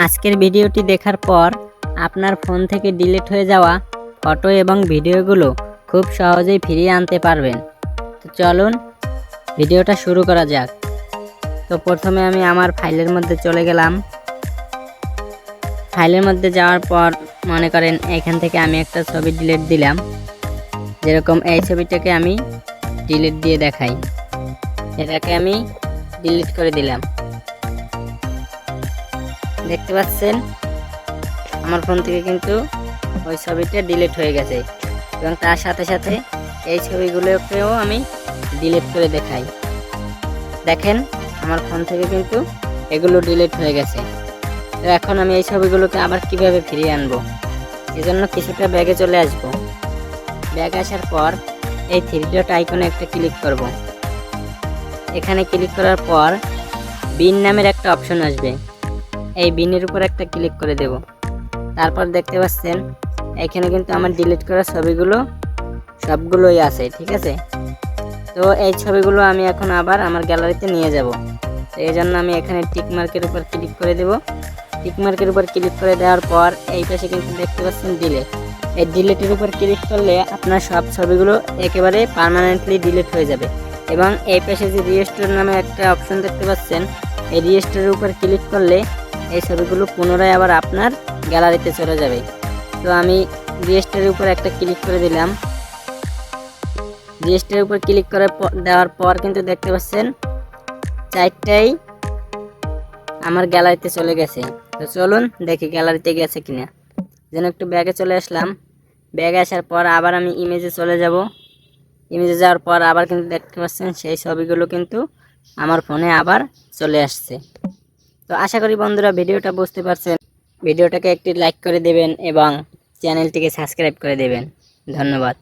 আজকের ভিডিওটি দেখার পর আপনার ফোন থেকে ডিলিট হয়ে যাওয়া ফটো এবং ভিডিওগুলো খুব সহজেই ফিরিয়ে আনতে পারবেন। তো চলুন ভিডিওটা শুরু করা যাক। তো প্রথমে আমি আমার ফাইলের মধ্যে চলে গেলাম। ফাইলের মধ্যে যাওয়ার পর মনে করেন এখান থেকে আমি একটা ছবি ডিলিট দিলাম। যেরকম এই ছবিটাকে আমি ডিলিট দিয়ে দেখাই, এটাকে আমি ডিলিট করে দিলাম। দেখতে পাচ্ছেন আমার ফোন থেকে কিন্তু ওই ছবিটা ডিলিট হয়ে গেছে এবং তার সাথে সাথে এই ছবিগুলোকেও আমি ডিলিট করে দেখাই। দেখেন আমার ফোন থেকে কিন্তু এগুলো ডিলিট হয়ে গেছে। তো এখন আমি এই ছবিগুলোকে আবার কিভাবে ফিরিয়ে আনবো, এজন্য কিছুটা ব্যাগে চলে আসব। ব্যাগে আসার পর এই থ্রি ডট আইকনে একটা ক্লিক করব। এখানে ক্লিক করার পর বিন নামের একটা অপশন আসবে, এই বিনের উপর একটা ক্লিক করে দেব। তারপর দেখতে পাচ্ছেন এখানে কিন্তু আমার ডিলিট করা ছবিগুলো সবগুলোই আছে, ঠিক আছে। তো এই ছবিগুলো আমি এখন আবার আমার গ্যালারিতে নিয়ে যাব। তো এই জন্য আমি এখানে টিক মার্কের উপর ক্লিক করে দেব। টিক মার্কের উপর ক্লিক করে দেওয়ার পর এই পাশে কিন্তু দেখতে পাচ্ছেন ডিলিট। এই ডিলিটের উপর ক্লিক করলে আপনার সব ছবিগুলো একেবারে পার্মানেন্টলি ডিলিট হয়ে যাবে। এবং এই পাশে যে রিস্টোর নামে একটা অপশন দেখতে পাচ্ছেন, এই রিস্টোরের উপর ক্লিক করলে এই ছবিগুলো পুনরায় আবার আপনার গ্যালারিতে চলে যাবে। তো আমি রিস্টোরের উপর একটা ক্লিক করে দিলাম। রিস্টোরের উপর ক্লিক করে দেওয়ার পর কিন্তু দেখতে পাচ্ছেন চারটাই আমার গ্যালারিতে চলে গেছে। তো চলুন দেখি গ্যালারিতে গেছে কিনা। যেন একটু ব্যাগে চলে আসলাম। ব্যাগে আসার পর আবার আমি ইমেজে চলে যাব। ইমেজে যাওয়ার পর আবার কিন্তু দেখতে পাচ্ছেন সেই ছবিগুলো কিন্তু আমার ফোনে আবার চলে আসছে। তো আশা করি বন্ধুরা ভিডিওটা বুঝতে পারছেন। ভিডিওটাকে একটি লাইক করে দেবেন এবং চ্যানেলটিকে সাবস্ক্রাইব করে দেবেন। ধন্যবাদ।